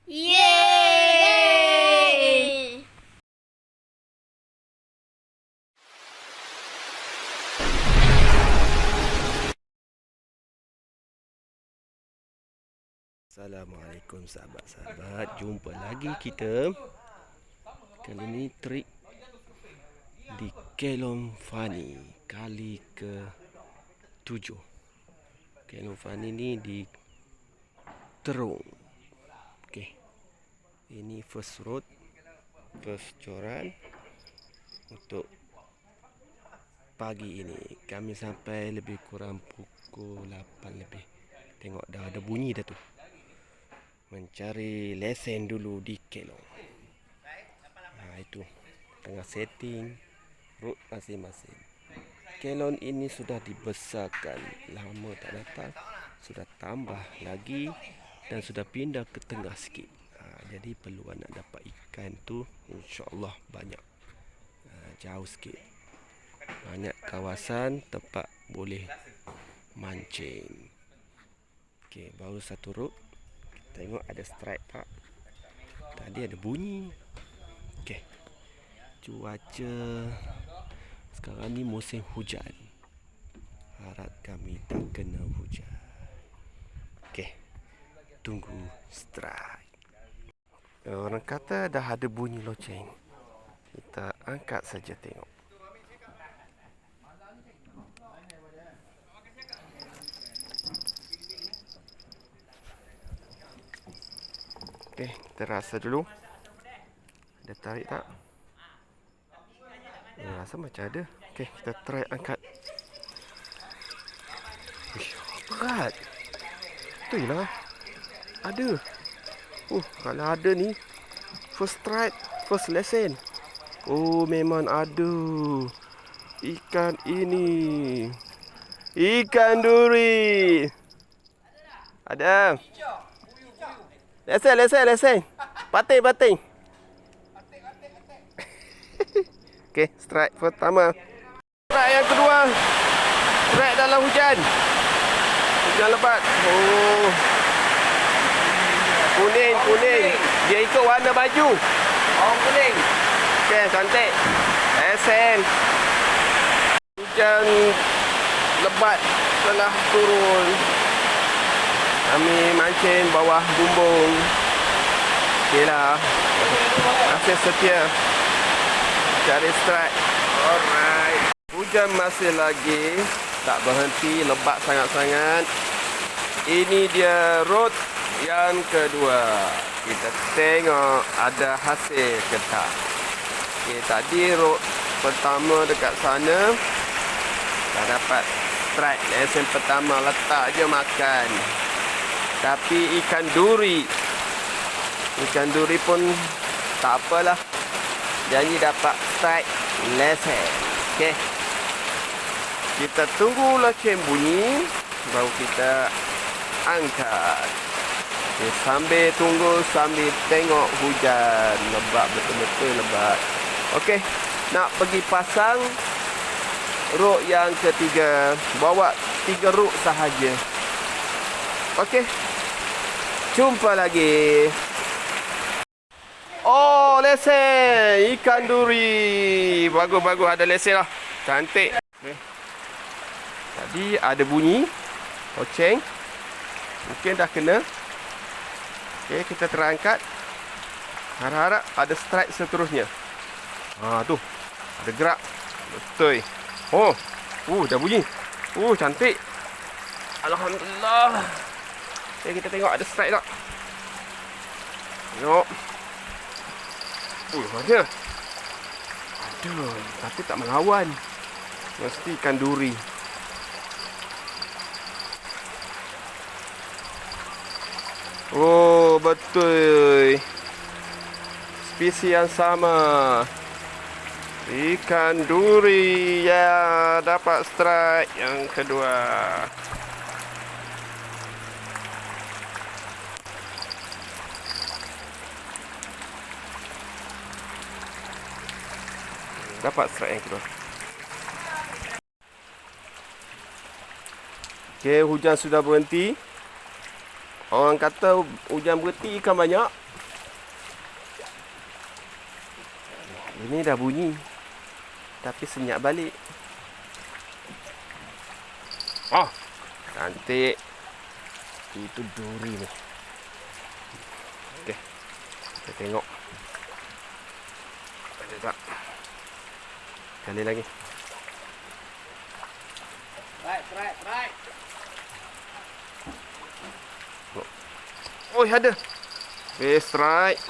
Yeay! Assalamualaikum sahabat-sahabat. Jumpa lagi kita. Kali ni trik di Kelong Fani kali ke-7. Kelong Fani ni di Terung. Okey. Ini first road, first coran untuk pagi ini. Kami sampai lebih kurang pukul 8 lebih. Tengok dah ada bunyi dah tu. Mencari lesen dulu di Kelong. Itu tengah setting road masing-masing. Kelong ini sudah dibesarkan, lama tak datang, sudah tambah lagi dan sudah pindah ke tengah sikit. Jadi peluang nak dapat ikan tu insya-Allah banyak. Jauh sikit. Banyak kawasan tempat boleh mancing. Okey, baru satu road. Tengok ada strike tak? Tadi ada bunyi. Okey. Cuaca sekarang ni musim hujan. Harap kami tak kena hujan. Okey. Tunggu strike. Orang kata dah ada bunyi loceng. Kita angkat saja tengok. Okey, kita rasa dulu. Ada tarik tak? Rasa macam ada. Okey, kita try angkat. Ish, berat. Betul lah. Ada. Kalau ada ni, first strike, first lesson. Memang ada. Ikan ini. Ikan duri. Ada. Lesen. Pating. Okey, strike pertama. Strike yang kedua. Strike dalam hujan. Hujan lebat. Kuning. Dia ikut warna baju. Kuning. Okey, cantik. Lesen. Hujan lebat telah turun. Kami mancing bawah bumbung. Okeylah. Masih setia cari strike. Alright. Hujan masih lagi tak berhenti, lebat sangat-sangat. Ini dia road yang kedua. Kita tengok ada hasil ke tak. Okey, tadi road pertama dekat sana dah dapat strike. Lesen pertama letak je makan. Tapi ikan duri pun tak apalah. Janji dapat strike lesen. Okey. Kita tunggu loceng bunyi baru kita angkat. Okay, sambil tunggu, sambil tengok hujan lebat, betul-betul lebat. Okey, nak pergi pasang ruk yang ketiga. Bawa 3 ruk sahaja. Okey. Jumpa lagi. Lesen. Ikan duri. Bagus. Ada lesen lah. Cantik. Okay. Tadi ada bunyi. Loceng. Mungkin dah kena. Okey, kita terangkat. Harap-harap ada strike seterusnya. Tu. Ada gerak. Betul. Dah bunyi. Cantik. Alhamdulillah. Okay, kita tengok ada strike tak. Tengok. Mana? Ada. Tapi tak melawan. Mesti ikan duri. Betul. Spesies yang sama. Ikan duri. Ya, dapat strike yang kedua. Dapat strike yang kedua. Okey, hujan sudah berhenti. Orang kata hujan berhenti ikan banyak. Ini dah bunyi. Tapi senyap balik. Oh, cantik. Itu duri ni. Okey. Kita tengok. Ada tak? Kali lagi. Right. Oh, ada. Strike.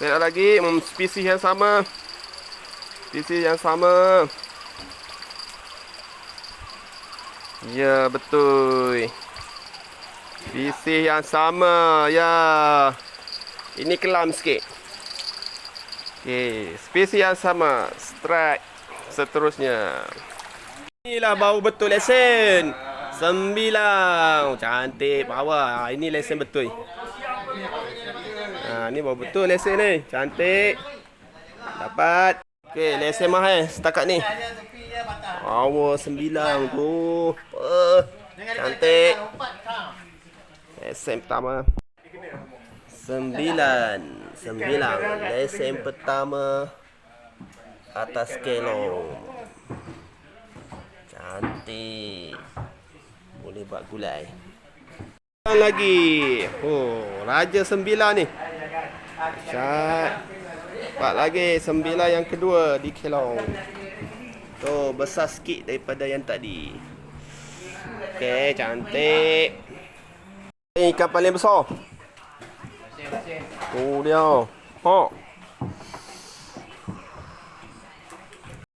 Saya lagi. Spesies yang sama. Ya, betul. Spesies yang sama. Ya. Ini kelam sikit. Okey, spesies yang sama. Strike. Seterusnya. Inilah baru betul lesen. 9. Cantik, power. Ini lesen betul. Ni baru betul lesen ni. Cantik. Dapat. Okey, lesen mahal setakat ni. Power 9 tu. Cantik. Lesen pertama. 9. Lesen pertama atas kelong. Cantik. Boleh buat gulai. Lagi. Oh, Raja 9 ni. Syat. Dapat lagi 9 yang kedua di kelong. Tu besar sikit daripada yang tadi. Okey, cantik. Ini ikan paling besar. Oh dia.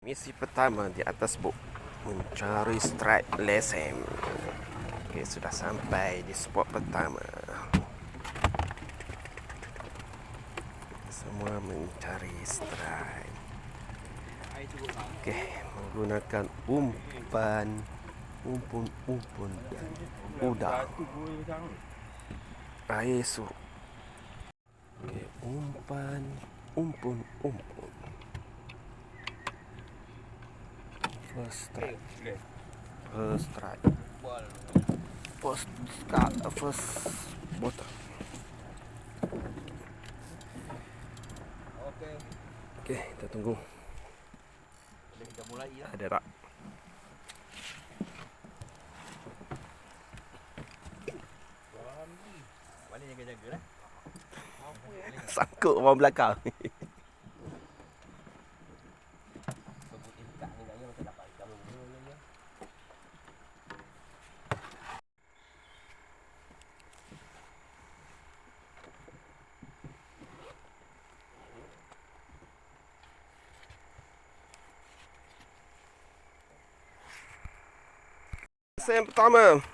Misi pertama di atas bot. Mencari strike lesen. Okey, sudah sampai di spot pertama. Semua mencari strike. Okey, menggunakan umpan, umpun dan udang. Air surut. Okey, umpan, umpun. First strike. First bottom. Okey, kita tunggu. Kita mulai ya. Ada tak? Mana jaga-jaga lah. Sangkut orang belakang. Lesen pertama.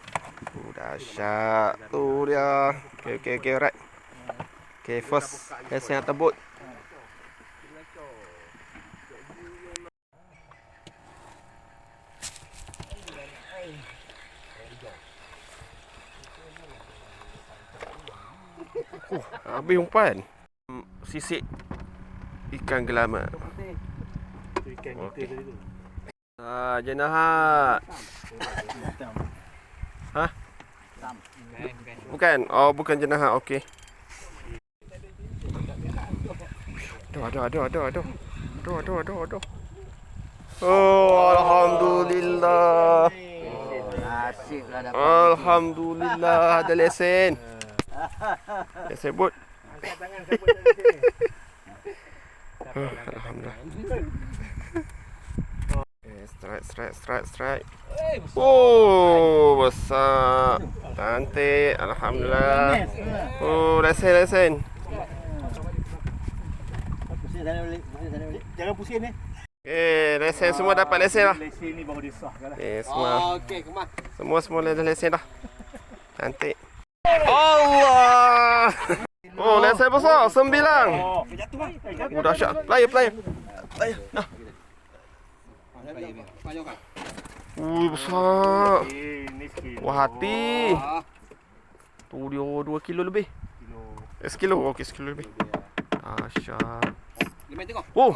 Dahsyat. Tu dia. Okey, right. Okey, first lesen atas bot. Habis umpan. Sisik ikan gelama. Okey. Jenahat. Ha? Bukan. Oh, bukan jenahat. Okey. Aduh. Oh, alhamdulillah. Alhamdulillah ada lesen. Lesen bot. Alhamdulillah. Strike. Oh, besar. Cantik. Alhamdulillah. Oh, lesen. Jangan pusing ni. Okey, lesen semua dapat lesen lah. Lesen ni baru disahkan lah. Okey, semua. Okey, kemas. Semua dah lesen dah. Cantik. Allah. Oh, lesen besar. 9. Oh, jatuh bang. Oh, dahsyat. Player. Nah. Besar. Wah, hati. Tu dia 2 kilo lebih. Sekilo. Okey, sekilo lebih. Dahsyat. Oh.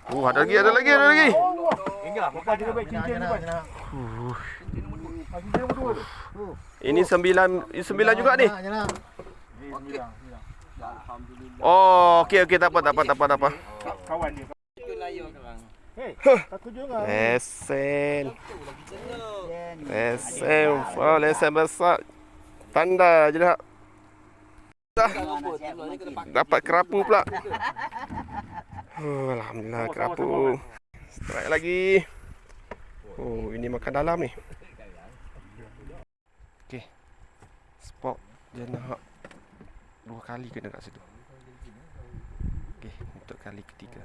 Oh, ada lagi. Enggak, bukan dia baik cincin ni bang. Bagi dia berdua tu. Ini 9 juga ni. Ini 9. Oh, okey tak apa. Kawan dia. Hei, satu je kan. Lesen. Oh, lesen besar. Tanda je dah. Dapat kerapu pula. Oh, alhamdulillah kerapu. Strike lagi. Oh, ini makan dalam ni. Okey. Spot dia nak 2 kali kena kat situ. Okey, untuk kali ketiga.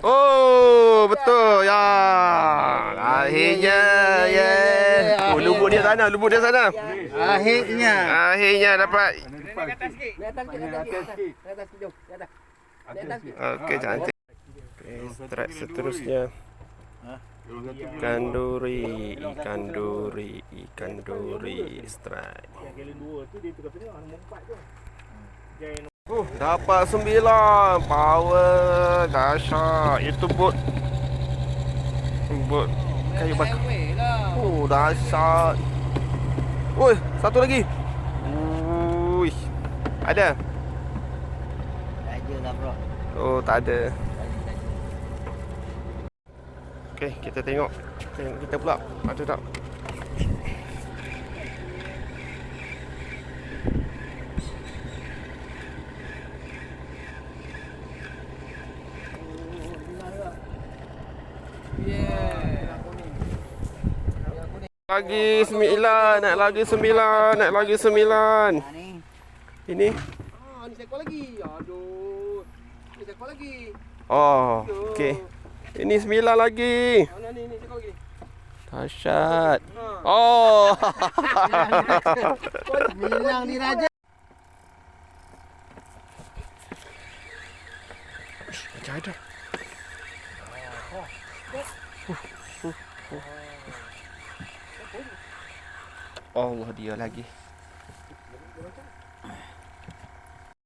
Oh, betul. Ya. Akhirnya. Yeah. Oh, lubuk dia sana. Akhirnya dapat. Okey, cantik. Okay, strike seterusnya. Ikan duri strike. Dapat 9. Power dahsyat. Itu bot kayu bakar. Oh, dahsyat. Oi, satu lagi. Ui. Ada? Tak ada lah bro. Oh, tak ada. Okey, kita tengok kita pula. Ada tak? Naik lagi 9. Ini? Ni seekor lagi. Aduh. Ni seekor lagi. Oh, okey. Ini 9 lagi. Mana ni seekor lagi. Dahsyat. Oh. Bilang ni raja. Macam ada. Allah, dia lagi.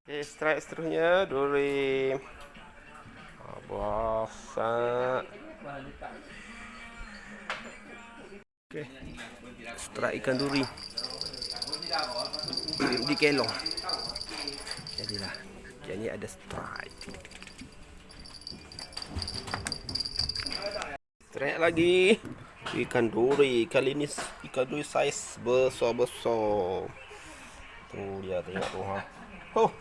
Okay, strike seterusnya duri. Bosak. Okay, strike ikan duri di kelong. Jadilah, jadi ada strike. Strike lagi. Ikan duri. Kali ni ikan duri saiz besar-besar. Tu dia, tengok tu ha. Oh.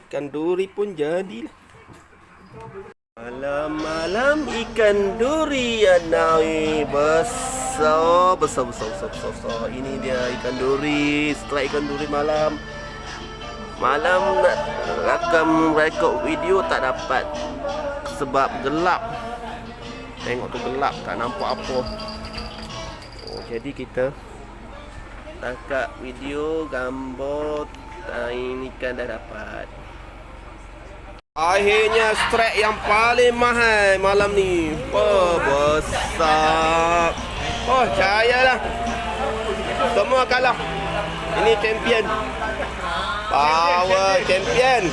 Ikan duri pun jadilah. Malam-malam ikan duri naik besar. Ini dia ikan duri. Strike ikan duri malam. Malam nak rekod video tak dapat sebab gelap. Tengok tu gelap, tak nampak apa. Oh, jadi kita tangkap video, gambar. Ini kan dah dapat. Akhirnya strike yang paling mahal malam ni. Oh, besar. Oh, cahayalah. Semua kalah. Ini champion. Power champion.